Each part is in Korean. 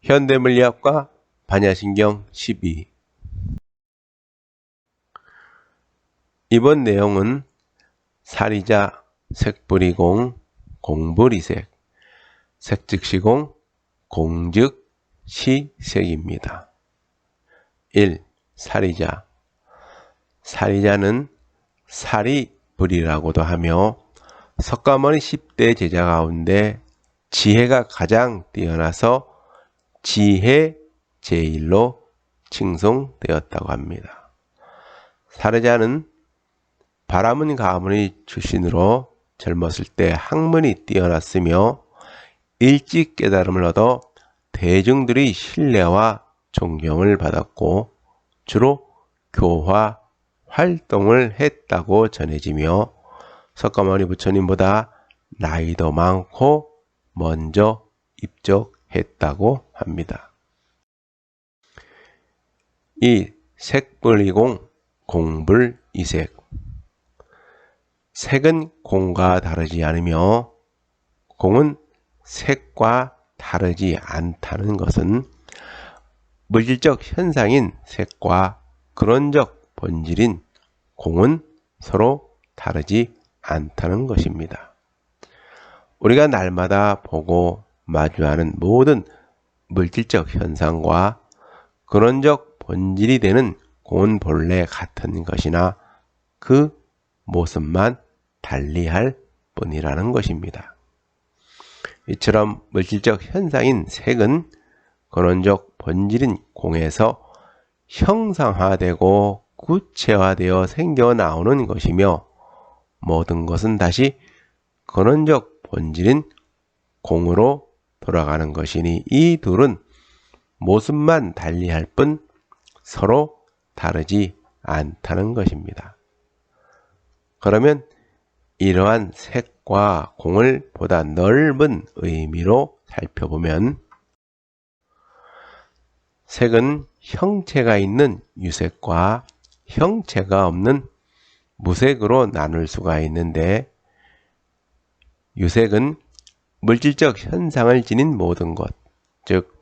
현대물리학과 반야신경 12. 이번 내용은 사리자, 색불이공, 공불이색, 색즉시공, 공즉시색입니다. 1. 사리자. 사리자는 사리불이라고도 하며 석가모니 10대 제자 가운데 지혜가 가장 뛰어나서 지혜 제일로 칭송되었다고 합니다. 사리자는 바라문 가문의 출신으로 젊었을 때 학문이 뛰어났으며 일찍 깨달음을 얻어 대중들의 신뢰와 존경을 받았고 주로 교화 활동을 했다고 전해지며 석가모니 부처님보다 나이도 많고 먼저 입적했다고 합니다. 이 색불이공, 공불이색. 색은 공과 다르지 않으며 공은 색과 다르지 않다는 것은 물질적 현상인 색과 근원적 본질인 공은 서로 다르지 않다는 것입니다. 우리가 날마다 보고 마주하는 모든 물질적 현상과 근원적 본질이 되는 공은 본래 같은 것이나 그 모습만 달리할 뿐이라는 것입니다. 이처럼 물질적 현상인 색은 근원적 본질인 공에서 형상화되고 구체화되어 생겨나오는 것이며 모든 것은 다시 근원적 본질인 공으로 돌아가는 것이니 이 둘은 모습만 달리할 뿐 서로 다르지 않다는 것입니다. 그러면 이러한 색과 공을 보다 넓은 의미로 살펴보면 색은 형체가 있는 유색과 형체가 없는 무색으로 나눌 수가 있는데 유색은 물질적 현상을 지닌 모든 것, 즉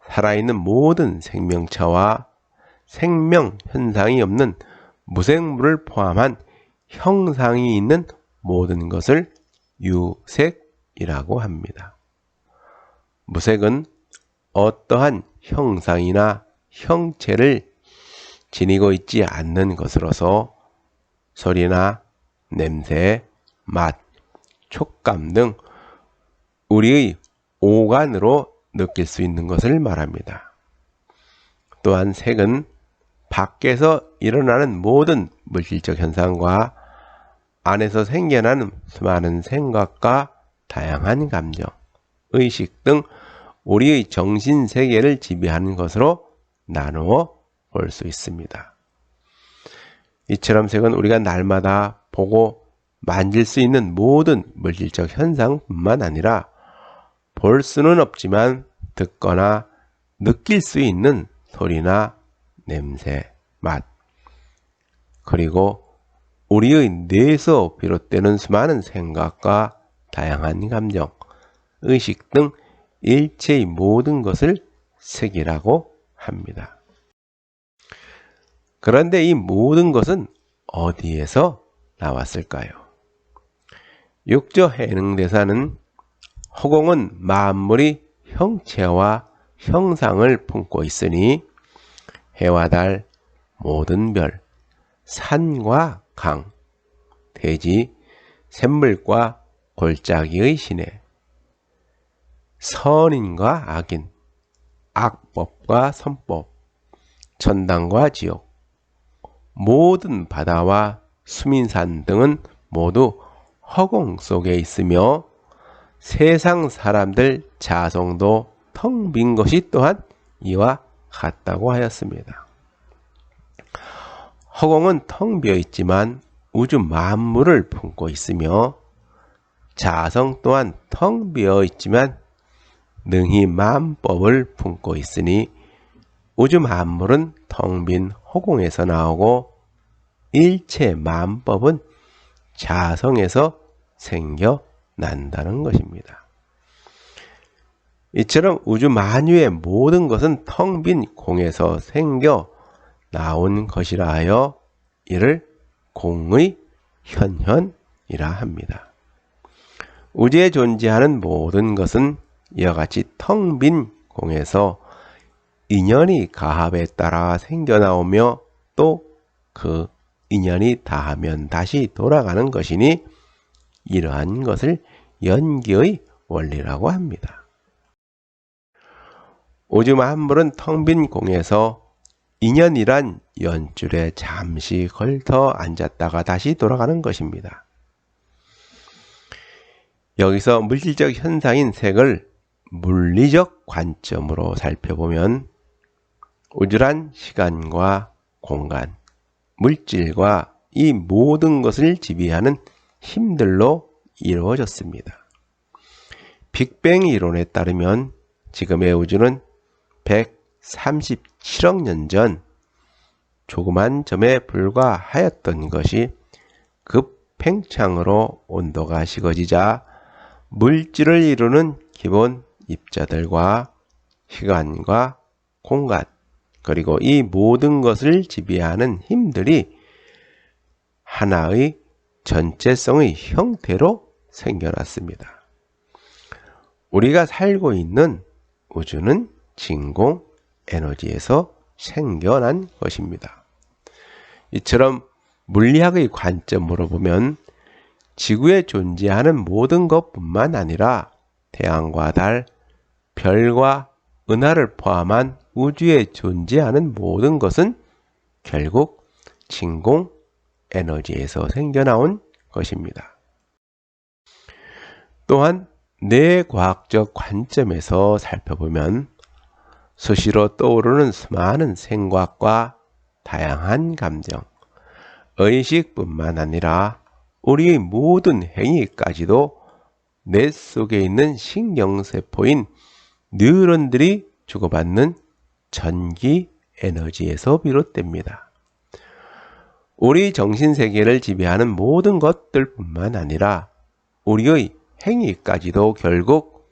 살아있는 모든 생명체와 생명 현상이 없는 무생물을 포함한 형상이 있는 모든 것을 유색이라고 합니다. 무색은 어떠한 형상이나 형체를 지니고 있지 않는 것으로서 소리나 냄새, 맛, 촉감 등 우리의 오감으로 느낄 수 있는 것을 말합니다. 또한 색은 밖에서 일어나는 모든 물질적 현상과 안에서 생겨나는 수많은 생각과 다양한 감정, 의식 등 우리의 정신세계를 지배하는 것으로 나누어 볼 수 있습니다. 이처럼 색은 우리가 날마다 보고 만질 수 있는 모든 물질적 현상뿐만 아니라 볼 수는 없지만 듣거나 느낄 수 있는 소리나 냄새, 맛, 그리고 우리의 뇌에서 비롯되는 수많은 생각과 다양한 감정, 의식 등 일체의 모든 것을 색이라고 합니다. 그런데 이 모든 것은 어디에서 나왔을까요? 육조 해능대사는 허공은 만물이 형체와 형상을 품고 있으니 해와 달, 모든 별, 산과 강, 대지, 샘물과 골짜기의 시내, 선인과 악인, 악법과 선법, 천당과 지옥, 모든 바다와 수민산 등은 모두 허공 속에 있으며 세상 사람들 자성도 텅 빈 것이 또한 이와 같다고 하였습니다. 허공은 텅 비어 있지만 우주 만물을 품고 있으며 자성 또한 텅 비어 있지만 능히 만법을 품고 있으니 우주 만물은 텅 빈 허공에서 나오고 일체 만법은 자성에서 생겨난다는 것입니다. 이처럼 우주 만유의 모든 것은 텅 빈 공에서 생겨 나온 것이라 하여 이를 공의 현현이라 합니다. 우주에 존재하는 모든 것은 이와 같이 텅 빈 공에서 인연이 가합에 따라 생겨나오며 또 그 인연이 다하면 다시 돌아가는 것이니 이러한 것을 연기의 원리라고 합니다. 우주 만물은 텅 빈 공에서 인연이란 연줄에 잠시 걸터 앉았다가 다시 돌아가는 것입니다. 여기서 물질적 현상인 색을 물리적 관점으로 살펴보면 우주란 시간과 공간, 물질과 이 모든 것을 지배하는 힘들로 이루어졌습니다. 빅뱅 이론에 따르면 지금의 우주는 137억 년 전 조그만 점에 불과하였던 것이 급팽창으로 온도가 식어지자 물질을 이루는 기본 입자들과 시간과 공간 그리고 이 모든 것을 지배하는 힘들이 하나의 전체성의 형태로 생겨났습니다. 우리가 살고 있는 우주는 진공 에너지에서 생겨난 것입니다. 이처럼 물리학의 관점으로 보면 지구에 존재하는 모든 것뿐만 아니라 태양과 달, 별과 은하를 포함한 우주에 존재하는 모든 것은 결국 진공 에너지에서 생겨나온 것입니다. 또한 뇌과학적 관점에서 살펴보면 수시로 떠오르는 수많은 생각과 다양한 감정, 의식뿐만 아니라 우리의 모든 행위까지도 뇌 속에 있는 신경세포인 뉴런들이 주고받는 전기 에너지에서 비롯됩니다. 우리 정신세계를 지배하는 모든 것들뿐만 아니라 우리의 행위까지도 결국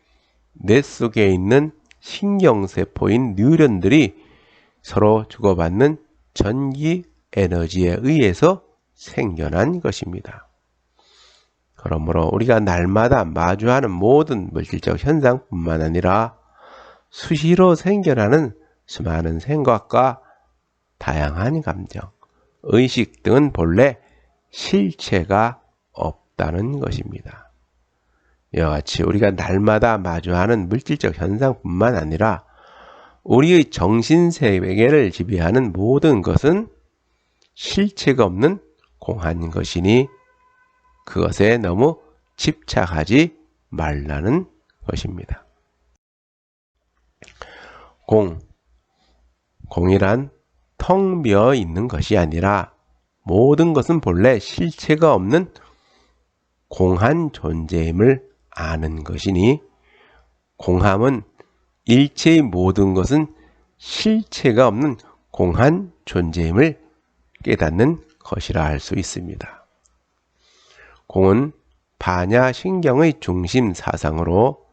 뇌 속에 있는 신경세포인 뉴런들이 서로 주고받는 전기 에너지에 의해서 생겨난 것입니다. 그러므로 우리가 날마다 마주하는 모든 물질적 현상뿐만 아니라 수시로 생겨나는 수많은 생각과 다양한 감정, 의식 등은 본래 실체가 없다는 것입니다. 이와 같이 우리가 날마다 마주하는 물질적 현상뿐만 아니라 우리의 정신세계를 지배하는 모든 것은 실체가 없는 공한 것이니 그것에 너무 집착하지 말라는 것입니다. 공이란 텅 비어 있는 것이 아니라 모든 것은 본래 실체가 없는 공한 존재임을 아는 것이니 공함은 일체의 모든 것은 실체가 없는 공한 존재임을 깨닫는 것이라 할 수 있습니다. 공은 반야신경의 중심 사상으로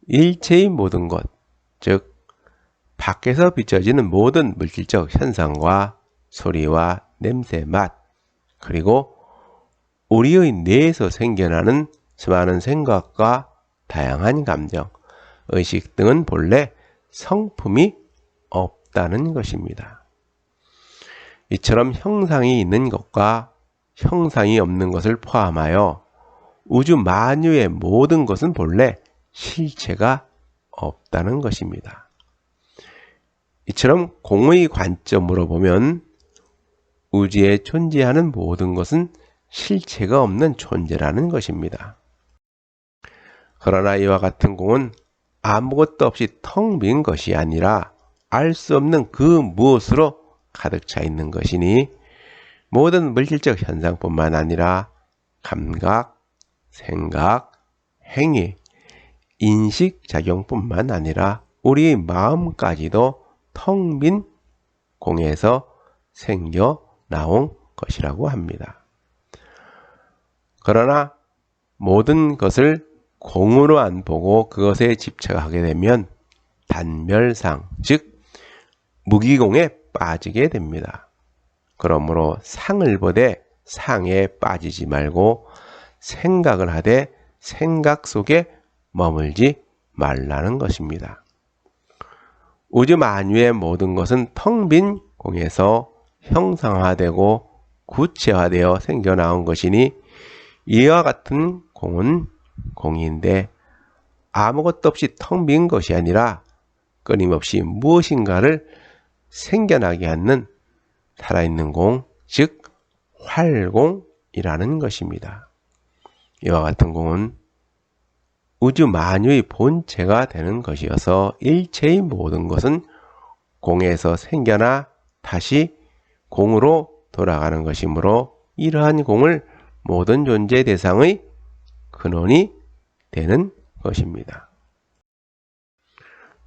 일체의 모든 것, 즉 밖에서 비춰지는 모든 물질적 현상과 소리와 냄새, 맛, 그리고 우리의 뇌에서 생겨나는 수많은 생각과 다양한 감정, 의식 등은 본래 성품이 없다는 것입니다. 이처럼 형상이 있는 것과 형상이 없는 것을 포함하여 우주 만유의 모든 것은 본래 실체가 없다는 것입니다. 이처럼 공의 관점으로 보면 우주에 존재하는 모든 것은 실체가 없는 존재라는 것입니다. 그러나 이와 같은 공은 아무것도 없이 텅 빈 것이 아니라 알 수 없는 그 무엇으로 가득 차 있는 것이니 모든 물질적 현상뿐만 아니라 감각, 생각, 행위, 인식작용뿐만 아니라 우리의 마음까지도 텅 빈 공에서 생겨 나온 것이라고 합니다. 그러나 모든 것을 공으로 안 보고 그것에 집착하게 되면 단멸상, 즉 무기공에 빠지게 됩니다. 그러므로 상을 보되 상에 빠지지 말고 생각을 하되 생각 속에 머물지 말라는 것입니다. 우주 만유의 모든 것은 텅 빈 공에서 형상화되고 구체화되어 생겨나온 것이니 이와 같은 공은 공인데 아무것도 없이 텅 빈 것이 아니라 끊임없이 무엇인가를 생겨나게 하는 살아있는 공, 즉 활공이라는 것입니다. 이와 같은 공은 우주 만유의 본체가 되는 것이어서 일체의 모든 것은 공에서 생겨나 다시 공으로 돌아가는 것이므로 이러한 공을 모든 존재 대상의 근원이 되는 것입니다.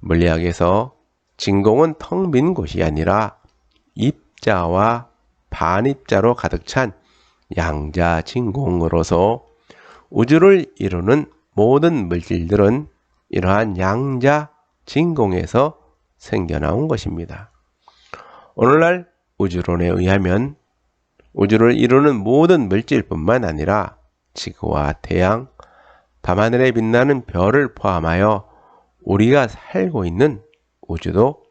물리학에서 진공은 텅 빈 곳이 아니라 입자와 반입자로 가득 찬 양자 진공으로서 우주를 이루는 모든 물질들은 이러한 양자 진공에서 생겨나온 것입니다. 오늘날 우주론에 의하면 우주를 이루는 모든 물질뿐만 아니라 지구와 태양, 밤하늘에 빛나는 별을 포함하여 우리가 살고 있는 우주도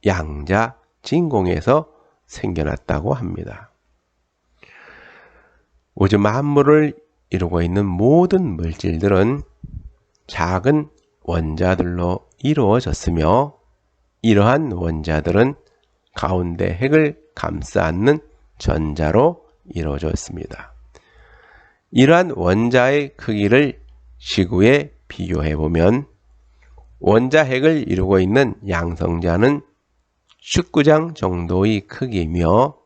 양자 진공에서 생겨났다고 합니다. 우주 만물을 이루고 있는 모든 물질들은 작은 원자들로 이루어졌으며 이러한 원자들은 가운데 핵을 감싸 안는 전자로 이루어졌습니다. 이러한 원자의 크기를 지구에 비교해 보면 원자 핵을 이루고 있는 양성자는 축구장 정도의 크기이며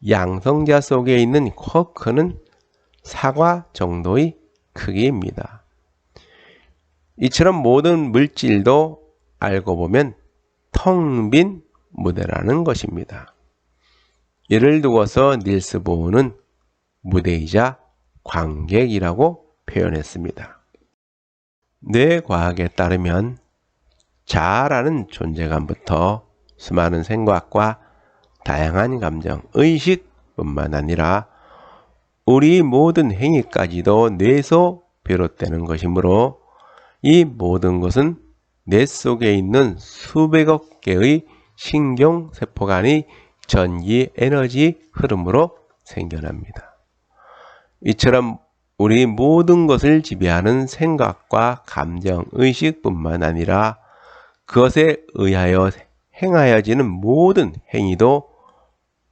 양성자 속에 있는 쿼크는 사과 정도의 크기입니다. 이처럼 모든 물질도 알고 보면 텅 빈 무대라는 것입니다. 이를 두고서 닐스 보흐는 무대이자 관객이라고 표현했습니다. 뇌과학에 따르면 자아라는 존재감부터 수많은 생각과 다양한 감정, 의식뿐만 아니라 우리 모든 행위까지도 뇌에서 비롯되는 것이므로 이 모든 것은 뇌 속에 있는 수백억 개의 신경세포 간의 전기 에너지 흐름으로 생겨납니다. 이처럼 우리 모든 것을 지배하는 생각과 감정, 의식뿐만 아니라 그것에 의하여 행하여지는 모든 행위도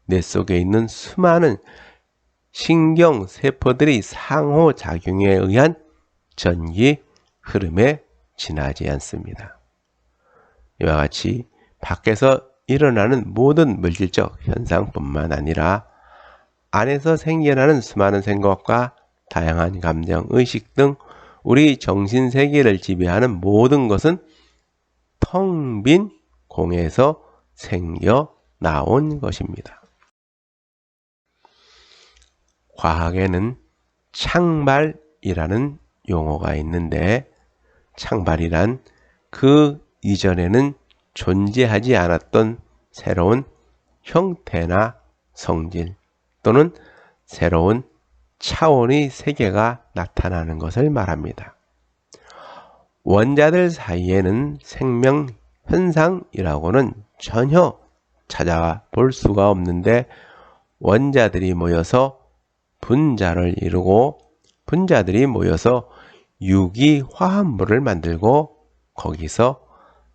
뇌 속에 있는 수많은 신경세포들의 상호작용에 의한 전기 흐름에 지나지 않습니다. 이와 같이 밖에서 일어나는 모든 물질적 현상뿐만 아니라 안에서 생겨나는 수많은 생각과 다양한 감정, 의식 등 우리 정신세계를 지배하는 모든 것은 텅 빈 공에서 생겨 나온 것입니다. 과학에는 창발이라는 용어가 있는데 창발이란 그 이전에는 존재하지 않았던 새로운 형태나 성질 또는 새로운 차원의 세계가 나타나는 것을 말합니다. 원자들 사이에는 생명 현상이라고는 전혀 찾아볼 수가 없는데 원자들이 모여서 분자를 이루고 분자들이 모여서 유기화합물을 만들고 거기서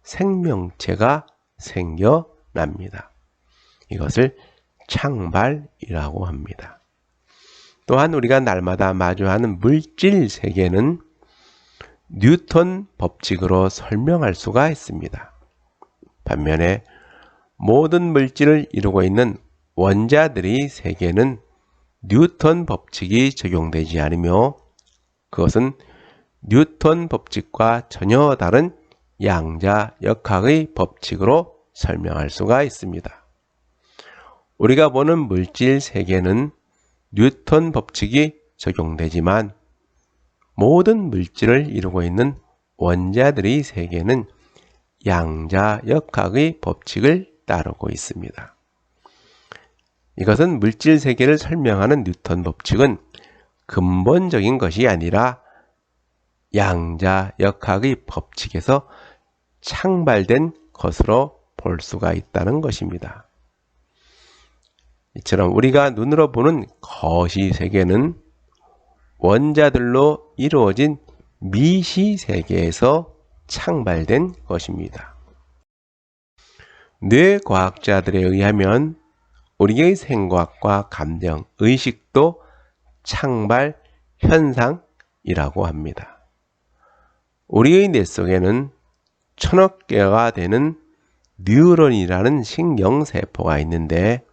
생명체가 생겨납니다. 이것을 창발이라고 합니다. 또한 우리가 날마다 마주하는 물질 세계는 뉴턴 법칙으로 설명할 수가 있습니다. 반면에 모든 물질을 이루고 있는 원자들의 세계는 뉴턴 법칙이 적용되지 않으며 그것은 뉴턴 법칙과 전혀 다른 양자역학의 법칙으로 설명할 수가 있습니다. 우리가 보는 물질 세계는 뉴턴 법칙이 적용되지만 모든 물질을 이루고 있는 원자들의 세계는 양자역학의 법칙을 따르고 있습니다. 이것은 물질 세계를 설명하는 뉴턴 법칙은 근본적인 것이 아니라 양자역학의 법칙에서 창발된 것으로 볼 수가 있다는 것입니다. 이처럼 우리가 눈으로 보는 거시 세계는 원자들로 이루어진 미시 세계에서 창발된 것입니다. 뇌과학자들에 의하면 우리의 생각과 감정, 의식도 창발 현상이라고 합니다. 우리의 뇌 속에는 1000억 개가 되는 뉴런이라는 신경세포가 있는데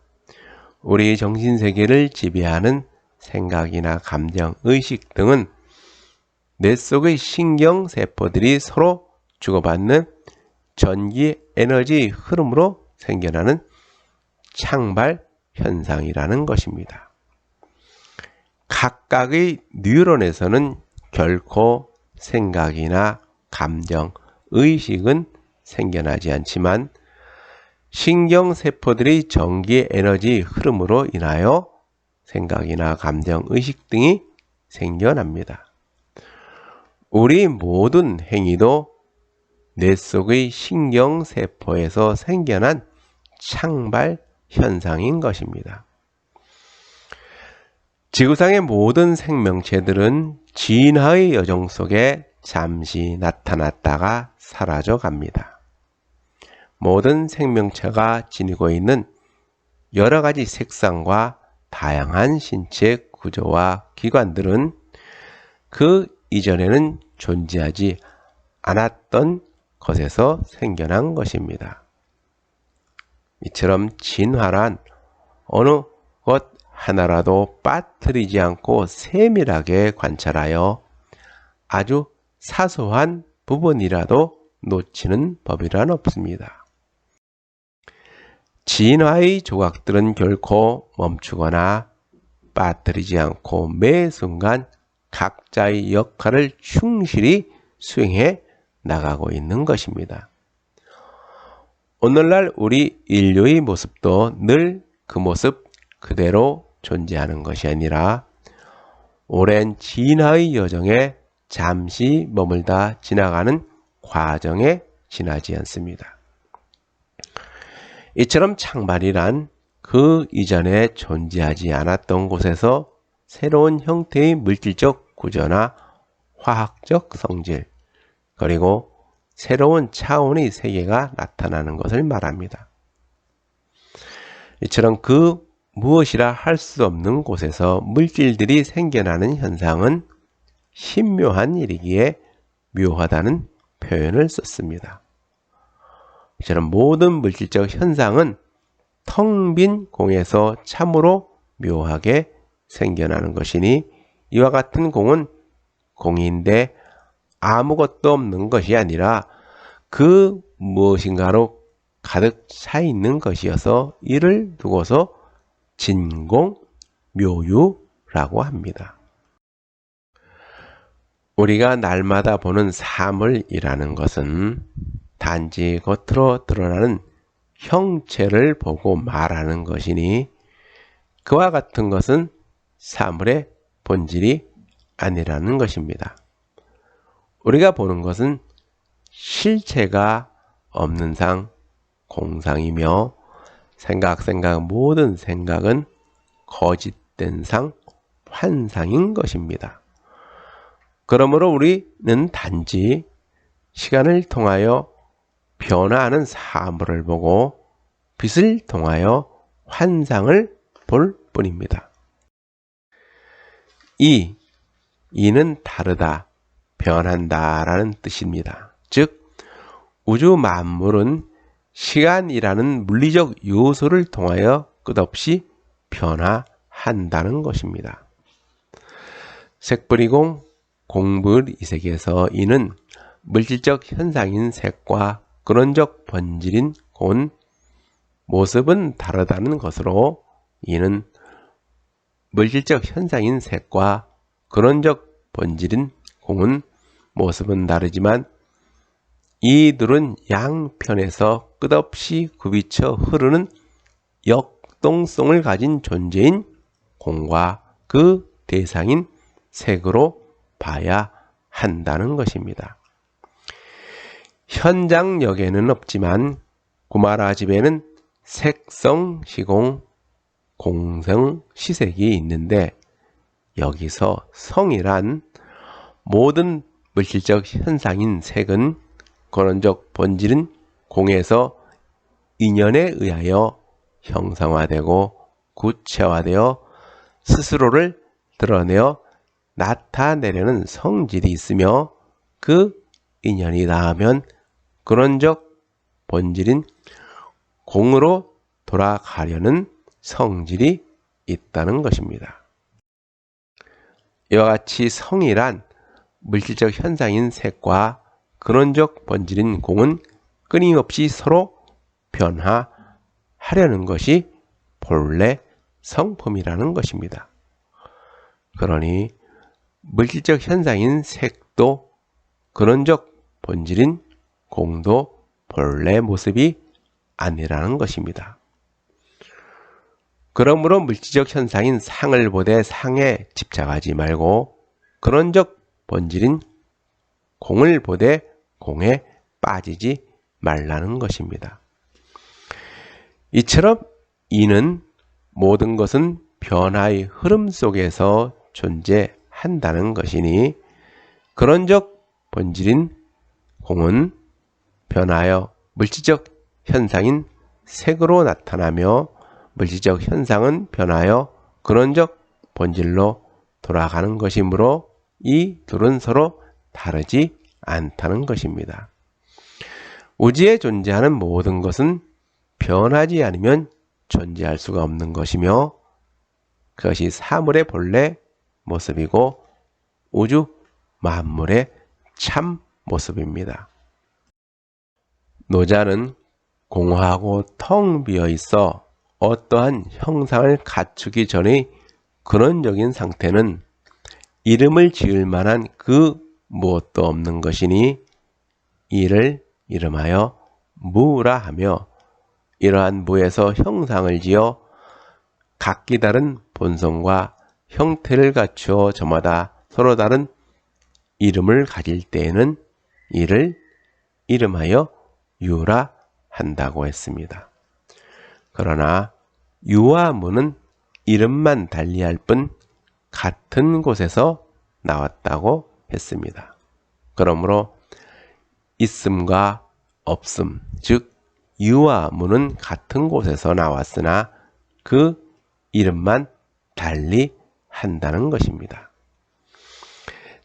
우리 정신세계를 지배하는 생각이나 감정, 의식 등은 뇌 속의 신경세포들이 서로 주고받는 전기 에너지 흐름으로 생겨나는 창발 현상이라는 것입니다. 각각의 뉴런에서는 결코 생각이나 감정, 의식은 생겨나지 않지만 신경세포들의 전기 에너지 흐름으로 인하여 생각이나 감정, 의식 등이 생겨납니다. 우리 모든 행위도 뇌 속의 신경세포에서 생겨난 창발 현상인 것입니다. 지구상의 모든 생명체들은 진화의 여정 속에 잠시 나타났다가 사라져 갑니다. 모든 생명체가 지니고 있는 여러 가지 색상과 다양한 신체 구조와 기관들은 그 이전에는 존재하지 않았던 것에서 생겨난 것입니다. 이처럼 진화란 어느 것 하나라도 빠뜨리지 않고 세밀하게 관찰하여 아주 사소한 부분이라도 놓치는 법이란 없습니다. 진화의 조각들은 결코 멈추거나 빠뜨리지 않고 매 순간 각자의 역할을 충실히 수행해 나가고 있는 것입니다. 오늘날 우리 인류의 모습도 늘 그 모습 그대로 존재하는 것이 아니라 오랜 진화의 여정에 잠시 머물다 지나가는 과정에 지나지 않습니다. 이처럼 창발이란 그 이전에 존재하지 않았던 곳에서 새로운 형태의 물질적 구조나 화학적 성질, 그리고 새로운 차원의 세계가 나타나는 것을 말합니다. 이처럼 그 무엇이라 할 수 없는 곳에서 물질들이 생겨나는 현상은 신묘한 일이기에 묘하다는 표현을 썼습니다. 이처럼 모든 물질적 현상은 텅 빈 공에서 참으로 묘하게 생겨나는 것이니 이와 같은 공은 공인데 아무것도 없는 것이 아니라 그 무엇인가로 가득 차 있는 것이어서 이를 두고서 진공묘유라고 합니다. 우리가 날마다 보는 사물이라는 것은 단지 겉으로 드러나는 형체를 보고 말하는 것이니 그와 같은 것은 사물의 본질이 아니라는 것입니다. 우리가 보는 것은 실체가 없는 상 공상이며 생각 모든 생각은 거짓된 상 환상인 것입니다. 그러므로 우리는 단지 시간을 통하여 변화하는 사물을 보고 빛을 통하여 환상을 볼 뿐입니다. 이는 다르다, 변한다 라는 뜻입니다. 즉 우주 만물은 시간이라는 물리적 요소를 통하여 끝없이 변화한다는 것입니다. 색불이공 공불이색에서 이는 물질적 현상인 색과 근원적 본질인 곤 모습은 다르다는 것으로 이는 물질적 현상인 색과 근원적 본질인 공은 모습은 다르지만 이들은 양편에서 끝없이 굽이쳐 흐르는 역동성을 가진 존재인 공과 그 대상인 색으로 봐야 한다는 것입니다. 현장역에는 없지만 구마라 집에는 색성 시공, 공성 시색이 있는데 여기서 성이란 모든 물질적 현상인 색은 근원적 본질은 공에서 인연에 의하여 형상화되고 구체화되어 스스로를 드러내어 나타내려는 성질이 있으며 그 인연이 닿으면 근원적 본질인 공으로 돌아가려는 성질이 있다는 것입니다. 이와 같이 성이란 물질적 현상인 색과 근원적 본질인 공은 끊임없이 서로 변화하려는 것이 본래 성품이라는 것입니다. 그러니 물질적 현상인 색도 근원적 본질인 공도 본래 모습이 아니라는 것입니다. 그러므로 물질적 현상인 상을 보되 상에 집착하지 말고 근원적 본질인 공을 보되 공에 빠지지 말라는 것입니다. 이처럼 이는 모든 것은 변화의 흐름 속에서 존재한다는 것이니 근원적 본질인 공은 변하여 물질적 현상인 색으로 나타나며 물질적 현상은 변하여 근원적 본질로 돌아가는 것이므로 이 둘은 서로 다르지 않다는 것입니다. 우주에 존재하는 모든 것은 변하지 않으면 존재할 수가 없는 것이며 그것이 사물의 본래 모습이고 우주 만물의 참 모습입니다. 노자는 공허하고 텅 비어 있어 어떠한 형상을 갖추기 전의 근원적인 상태는 이름을 지을 만한 그 무엇도 없는 것이니 이를 이름하여 무라 하며 이러한 무에서 형상을 지어 각기 다른 본성과 형태를 갖추어 저마다 서로 다른 이름을 가질 때에는 이를 이름하여 유라 한다고 했습니다. 그러나 유와 무는 이름만 달리할 뿐 같은 곳에서 나왔다고 했습니다. 그러므로 있음과 없음, 즉 유와 무는 같은 곳에서 나왔으나 그 이름만 달리 한다는 것입니다.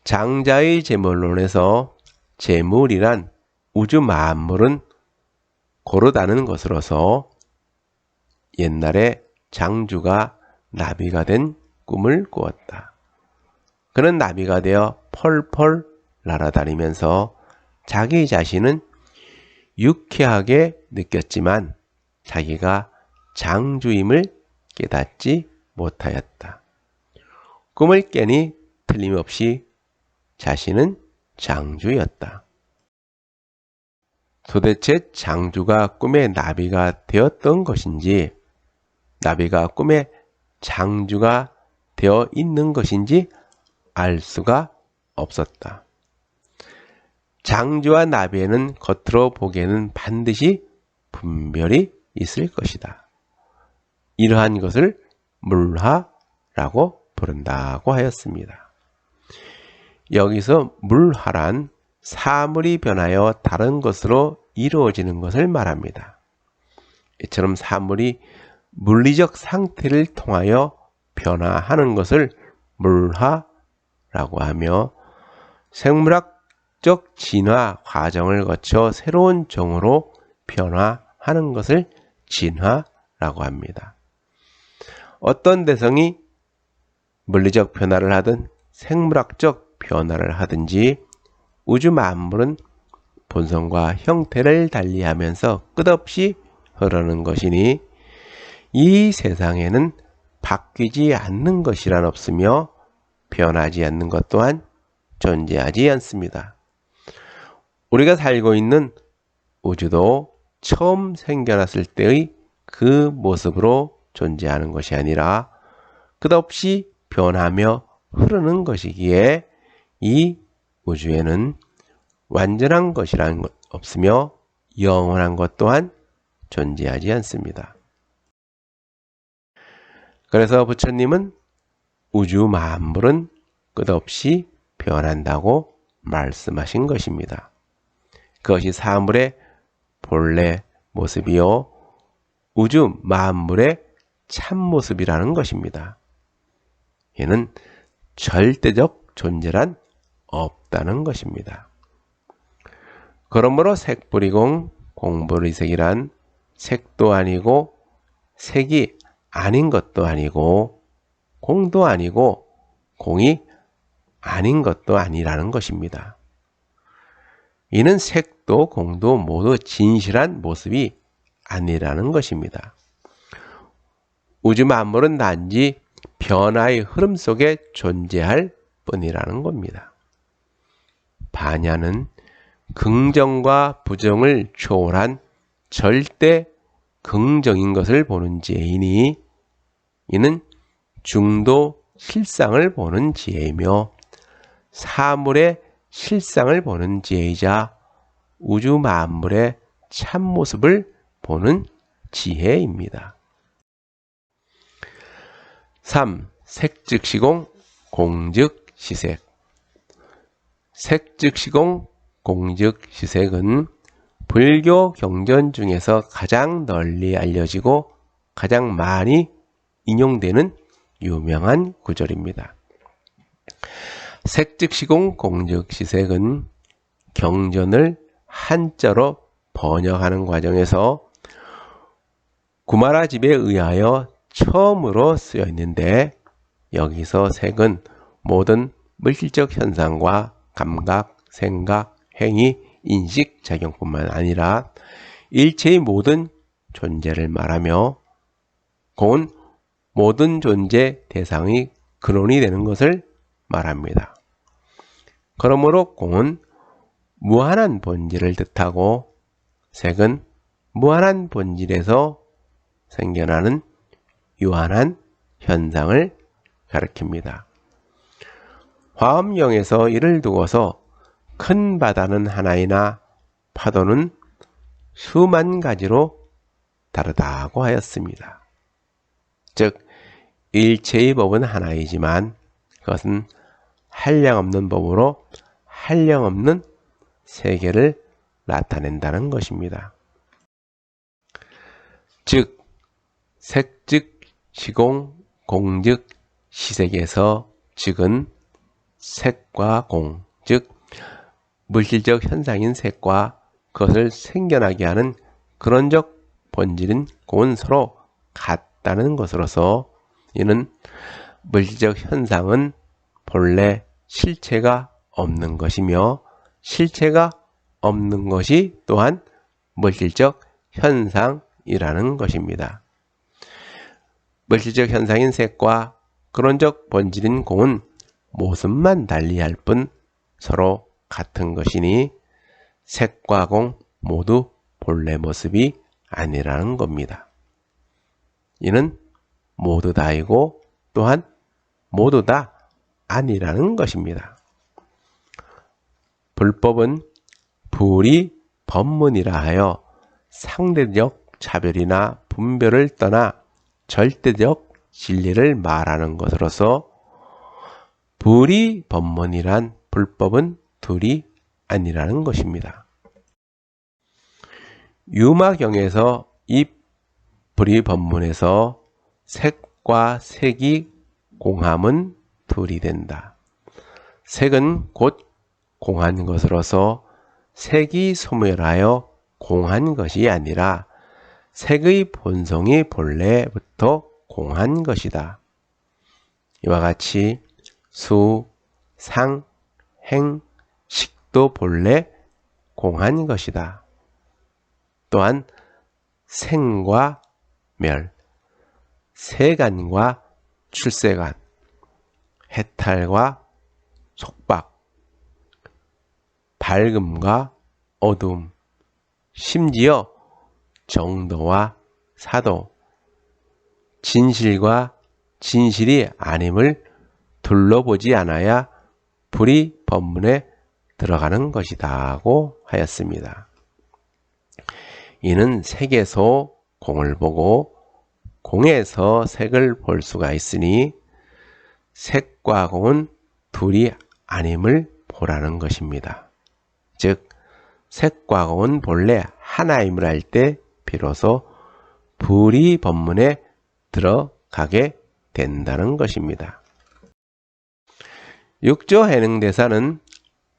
장자의 제물론에서 제물이란 우주 만물은 고르다는 것으로서 옛날에 장주가 나비가 된 꿈을 꾸었다. 그는 나비가 되어 펄펄 날아다니면서 자기 자신은 유쾌하게 느꼈지만 자기가 장주임을 깨닫지 못하였다. 꿈을 깨니 틀림없이 자신은 장주였다. 도대체 장주가 꿈의 나비가 되었던 것인지 나비가 꿈의 장주가 되어 있는 것인지 알 수가 없었다. 장주와 나비에는 겉으로 보기에는 반드시 분별이 있을 것이다. 이러한 것을 물화라고 부른다고 하였습니다. 여기서 물화란 사물이 변하여 다른 것으로 이루어지는 것을 말합니다. 이처럼 사물이 물리적 상태를 통하여 변화하는 것을 물화라고 하며 생물학적 진화 과정을 거쳐 새로운 종으로 변화하는 것을 진화라고 합니다. 어떤 대성이 물리적 변화를 하든 생물학적 변화를 하든지 우주 만물은 본성과 형태를 달리하면서 끝없이 흐르는 것이니 이 세상에는 바뀌지 않는 것이란 없으며 변하지 않는 것 또한 존재하지 않습니다. 우리가 살고 있는 우주도 처음 생겨났을 때의 그 모습으로 존재하는 것이 아니라 끝없이 변하며 흐르는 것이기에 이 우주에는 완전한 것이라는 것 없으며 영원한 것 또한 존재하지 않습니다. 그래서 부처님은 우주 만물은 끝없이 변한다고 말씀하신 것입니다. 그것이 사물의 본래 모습이요 우주 만물의 참모습이라는 것입니다. 이는 절대적 존재란 없다는 것입니다. 그러므로 색불이공 공불이색이란 색도 아니고 색이 아닌 것도 아니고 공도 아니고 공이 아닌 것도 아니라는 것입니다. 이는 색도 공도 모두 진실한 모습이 아니라는 것입니다. 우주 만물은 단지 변화의 흐름 속에 존재할 뿐이라는 겁니다. 반야는 긍정과 부정을 초월한 절대 긍정인 것을 보는 지혜이니 이는 중도 실상을 보는 지혜이며 사물의 실상을 보는 지혜이자 우주 만물의 참모습을 보는 지혜입니다. 3. 색즉시공 공즉시색. 색즉시공 공즉시색은 불교 경전 중에서 가장 널리 알려지고 가장 많이 인용되는 유명한 구절입니다. 색즉시공 공즉시색은 경전을 한자로 번역하는 과정에서 구마라집에 의하여 처음으로 쓰여 있는데 여기서 색은 모든 물질적 현상과 감각, 생각, 행위, 인식, 작용뿐만 아니라 일체의 모든 존재를 말하며 공은 모든 존재 대상의 근원이 되는 것을 말합니다. 그러므로 공은 무한한 본질을 뜻하고 색은 무한한 본질에서 생겨나는 유한한 현상을 가리킵니다. 화엄경에서 이를 두고서 큰 바다는 하나이나 파도는 수만 가지로 다르다고 하였습니다. 즉 일체의 법은 하나이지만 그것은 한량없는 법으로 한량없는 세계를 나타낸다는 것입니다. 즉 색즉 시공 공즉 시색에서 즉은 색과 공, 즉 물질적 현상인 색과 그것을 생겨나게 하는 근원적 본질인 공은 서로 같다는 것으로서 이는 물질적 현상은 본래 실체가 없는 것이며 실체가 없는 것이 또한 물질적 현상이라는 것입니다. 물질적 현상인 색과 근원적 본질인 공은 모습만 달리할 뿐 서로 같은 것이니 색과 공 모두 본래 모습이 아니라는 겁니다. 이는 모두 다이고 또한 모두 다 아니라는 것입니다. 불법은 불이 법문이라 하여 상대적 차별이나 분별을 떠나 절대적 진리를 말하는 것으로서 불이 법문이란 불법은 둘이 아니라는 것입니다. 유마경에서 이 불이 법문에서 색과 색이 공함은 둘이 된다. 색은 곧 공한 것으로서 색이 소멸하여 공한 것이 아니라 색의 본성이 본래부터 공한 것이다. 이와 같이 수, 상, 행, 식도 본래 공한 것이다. 또한 생과 멸, 세간과 출세간, 해탈과 속박, 밝음과 어두움, 심지어 정도와 사도, 진실과 진실이 아님을 둘러보지 않아야 불이 법문에 들어가는 것이다고 하였습니다. 이는 색에서 공을 보고 공에서 색을 볼 수가 있으니 색과 공은 둘이 아님을 보라는 것입니다. 즉 색과 공은 본래 하나임을 알 때 비로소 불이 법문에 들어가게 된다는 것입니다. 육조 해능대사는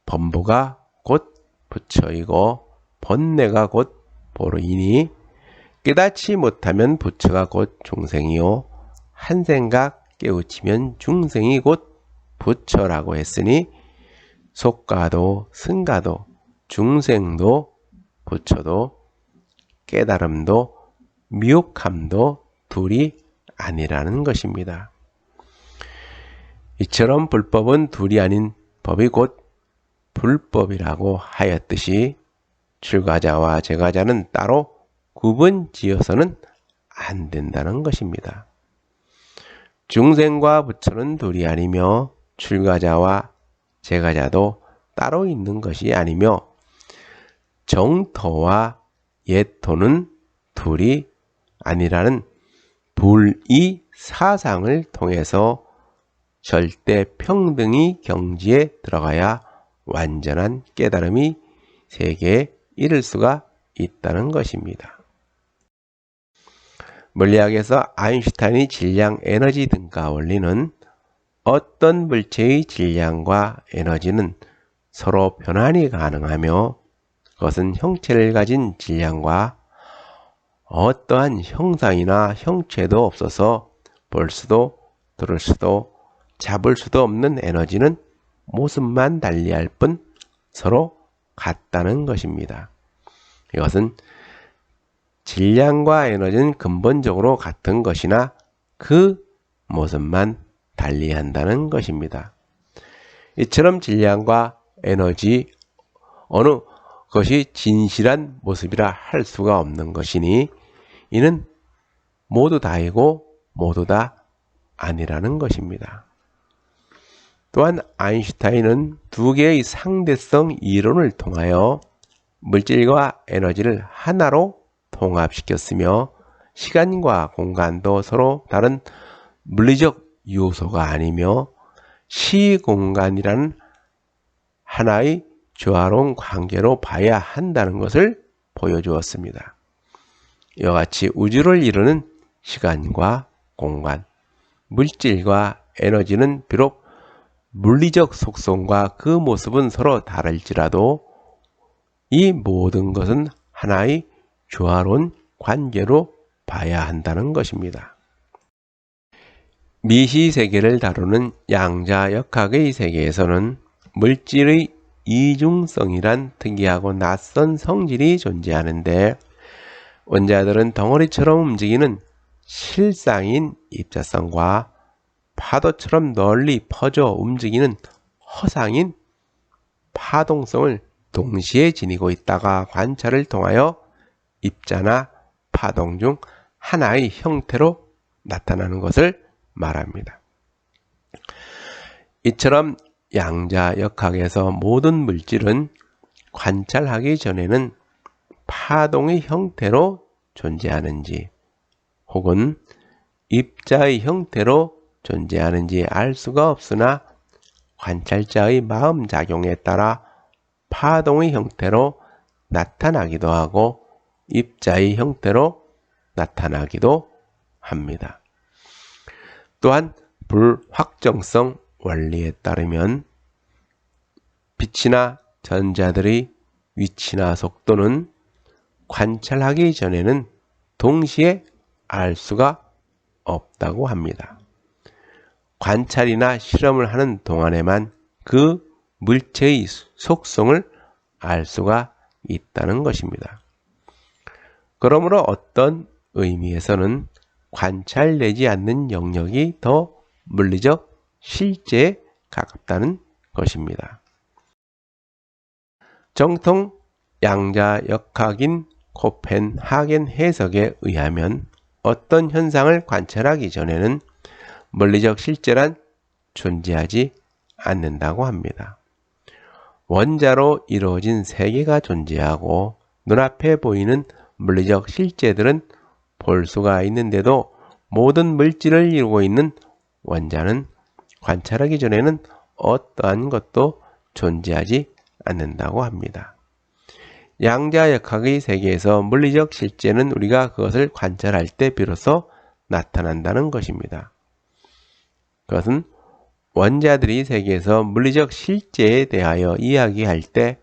범보가 곧 부처이고 번뇌가 곧 보로이니 깨닫지 못하면 부처가 곧 중생이요 한 생각 깨우치면 중생이 곧 부처라고 했으니 속가도 승가도 중생도 부처도 깨달음도 미혹함도 둘이 아니라는 것입니다. 이처럼 불법은 둘이 아닌 법이 곧 불법이라고 하였듯이 출가자와 제가자는 따로 구분지어서는 안 된다는 것입니다. 중생과 부처는 둘이 아니며 출가자와 제가자도 따로 있는 것이 아니며 정토와 예토는 둘이 아니라는 불이 사상을 통해서 절대 평등이 경지에 들어가야 완전한 깨달음이 세계에 이를 수가 있다는 것입니다. 물리학에서 아인슈타인의 질량, 에너지 등가 원리는 어떤 물체의 질량과 에너지는 서로 변환이 가능하며 그것은 형체를 가진 질량과 어떠한 형상이나 형체도 없어서 볼 수도 들을 수도 잡을 수도 없는 에너지는 모습만 달리할 뿐 서로 같다는 것입니다. 이것은 질량과 에너지는 근본적으로 같은 것이나 그 모습만 달리한다는 것입니다. 이처럼 질량과 에너지 어느 것이 진실한 모습이라 할 수가 없는 것이니 이는 모두 다이고 모두 다 아니라는 것입니다. 또한 아인슈타인은 두 개의 상대성 이론을 통하여 물질과 에너지를 하나로 통합시켰으며 시간과 공간도 서로 다른 물리적 요소가 아니며 시공간이라는 하나의 조화로운 관계로 봐야 한다는 것을 보여주었습니다. 이와 같이 우주를 이루는 시간과 공간, 물질과 에너지는 비록 물리적 속성과 그 모습은 서로 다를지라도 이 모든 것은 하나의 조화로운 관계로 봐야 한다는 것입니다. 미시세계를 다루는 양자역학의 세계에서는 물질의 이중성이란 특이하고 낯선 성질이 존재하는데 원자들은 덩어리처럼 움직이는 실상인 입자성과 파도처럼 널리 퍼져 움직이는 허상인 파동성을 동시에 지니고 있다가 관찰을 통하여 입자나 파동 중 하나의 형태로 나타나는 것을 말합니다. 이처럼 양자역학에서 모든 물질은 관찰하기 전에는 파동의 형태로 존재하는지 혹은 입자의 형태로 존재하는지 알 수가 없으나 관찰자의 마음작용에 따라 파동의 형태로 나타나기도 하고 입자의 형태로 나타나기도 합니다. 또한 불확정성 원리에 따르면 빛이나 전자들의 위치나 속도는 관찰하기 전에는 동시에 알 수가 없다고 합니다. 관찰이나 실험을 하는 동안에만 그 물체의 속성을 알 수가 있다는 것입니다. 그러므로 어떤 의미에서는 관찰되지 않는 영역이 더 물리적 실제에 가깝다는 것입니다. 정통 양자역학인 코펜하겐 해석에 의하면 어떤 현상을 관찰하기 전에는 물리적 실제란 존재하지 않는다고 합니다. 원자로 이루어진 세계가 존재하고 눈앞에 보이는 물리적 실제들은 볼 수가 있는데도 모든 물질을 이루고 있는 원자는 관찰하기 전에는 어떠한 것도 존재하지 않는다고 합니다. 양자역학의 세계에서 물리적 실제는 우리가 그것을 관찰할 때 비로소 나타난다는 것입니다. 그것은 원자들이 세계에서 물리적 실제에 대하여 이야기할 때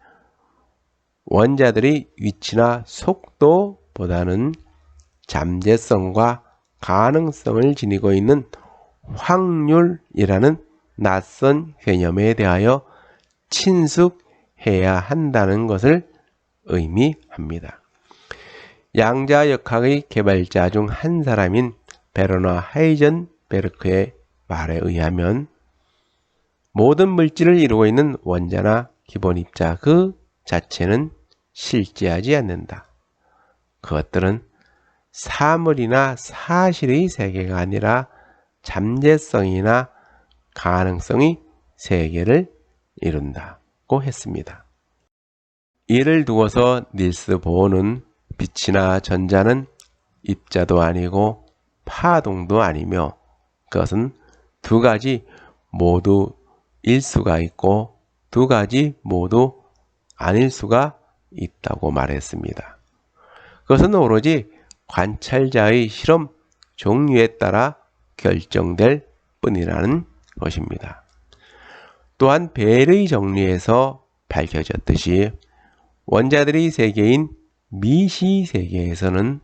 원자들의 위치나 속도보다는 잠재성과 가능성을 지니고 있는 확률이라는 낯선 개념에 대하여 친숙해야 한다는 것을 의미합니다. 양자역학의 개발자 중 한 사람인 베르너 하이젠베르크의 말에 의하면 모든 물질을 이루고 있는 원자나 기본 입자 그 자체는 실제하지 않는다. 그것들은 사물이나 사실의 세계가 아니라 잠재성이나 가능성의 세계를 이룬다고 했습니다. 이를 두고서 닐스 보어는 빛이나 전자는 입자도 아니고 파동도 아니며 그것은 두 가지 모두 일 수가 있고 두 가지 모두 아닐 수가 있다고 말했습니다. 그것은 오로지 관찰자의 실험 종류에 따라 결정될 뿐이라는 것입니다. 또한 벨의 정리에서 밝혀졌듯이 원자들의 세계인 미시 세계에서는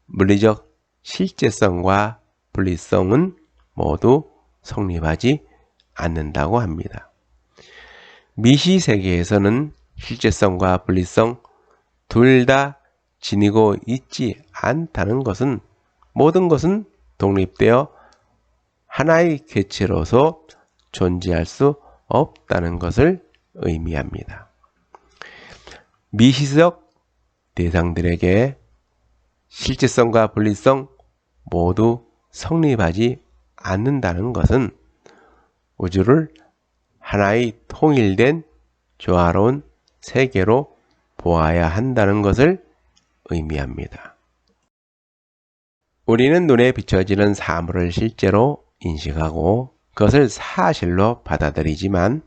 물리적 실제성과 분리성은 모두 성립하지 않는다고 합니다. 미시 세계에서는 실제성과 분리성 둘 다 지니고 있지 않다는 것은 모든 것은 독립되어 하나의 객체로서 존재할 수 없다는 것을 의미합니다. 미시적 대상들에게 실제성과 분리성 모두 성립하지 않는다는 것은 우주를 하나의 통일된 조화로운 세계로 보아야 한다는 것을 의미합니다. 우리는 눈에 비춰지는 사물을 실제로 인식하고 그것을 사실로 받아들이지만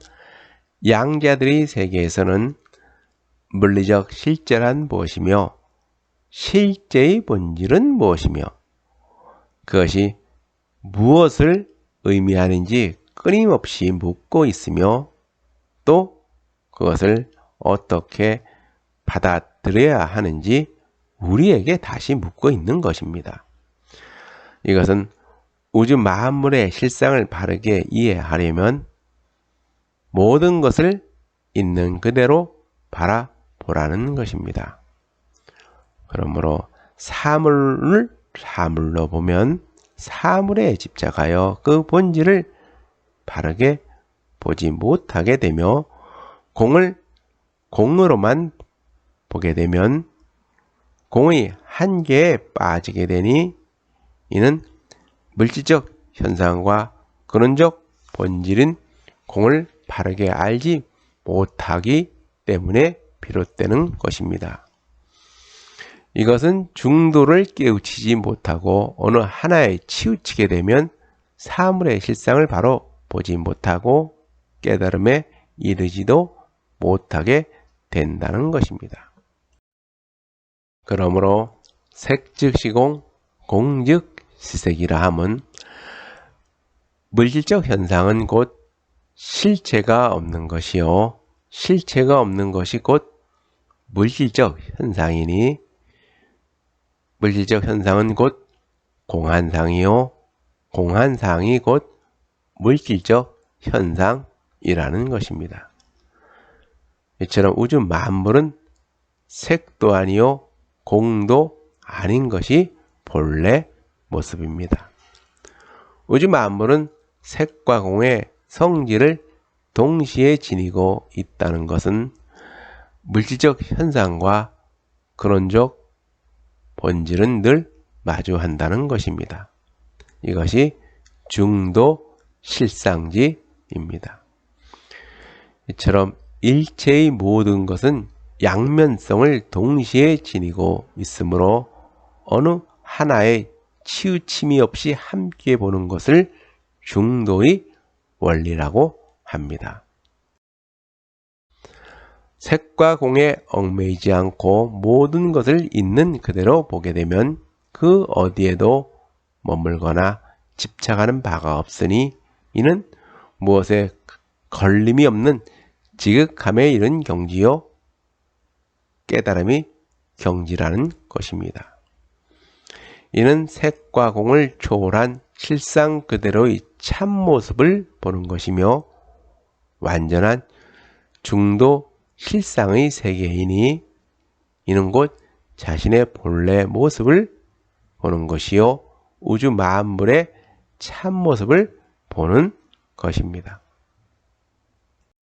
양자들의 세계에서는 물리적 실제란 무엇이며 실제의 본질은 무엇이며 그것이 무엇을 의미하는지 끊임없이 묻고 있으며 또 그것을 어떻게 받아들여야 하는지 우리에게 다시 묻고 있는 것입니다. 이것은 우주 만물의 실상을 바르게 이해하려면 모든 것을 있는 그대로 바라보라는 것입니다. 그러므로 사물을 사물로 보면 사물에 집착하여 그 본질을 바르게 보지 못하게 되며 공을 공으로만 보게 되면 공의 한계에 빠지게 되니 이는 물질적 현상과 근원적 본질인 공을 바르게 알지 못하기 때문에 비롯되는 것입니다. 이것은 중도를 깨우치지 못하고 어느 하나에 치우치게 되면 사물의 실상을 바로 보지 못하고 깨달음에 이르지도 못하게 된다는 것입니다. 그러므로 색즉 시공, 공즉 시색이라 함은 물질적 현상은 곧 실체가 없는 것이요 실체가 없는 것이 곧 물질적 현상이니 물질적 현상은 곧 공한상이요 공한상이 곧 물질적 현상이라는 것입니다. 이처럼 우주 만물은 색도 아니요 공도 아닌 것이 본래 모습입니다. 우주 만물은 색과 공의 성질을 동시에 지니고 있다는 것은 물질적 현상과 근원적 본질은 늘 마주한다는 것입니다. 이것이 중도 실상지입니다. 이처럼 일체의 모든 것은 양면성을 동시에 지니고 있으므로 어느 하나의 치우침이 없이 함께 보는 것을 중도의 원리라고 합니다. 색과 공에 얽매이지 않고 모든 것을 있는 그대로 보게 되면 그 어디에도 머물거나 집착하는 바가 없으니 이는 무엇에 걸림이 없는 지극함에 이른 경지요 깨달음이 경지라는 것입니다. 이는 색과 공을 초월한 실상 그대로의 참모습을 보는 것이며 완전한 중도 실상의 세계이니 이는 곧 자신의 본래 모습을 보는 것이요 우주 만물의 참모습을 보는 것입니다.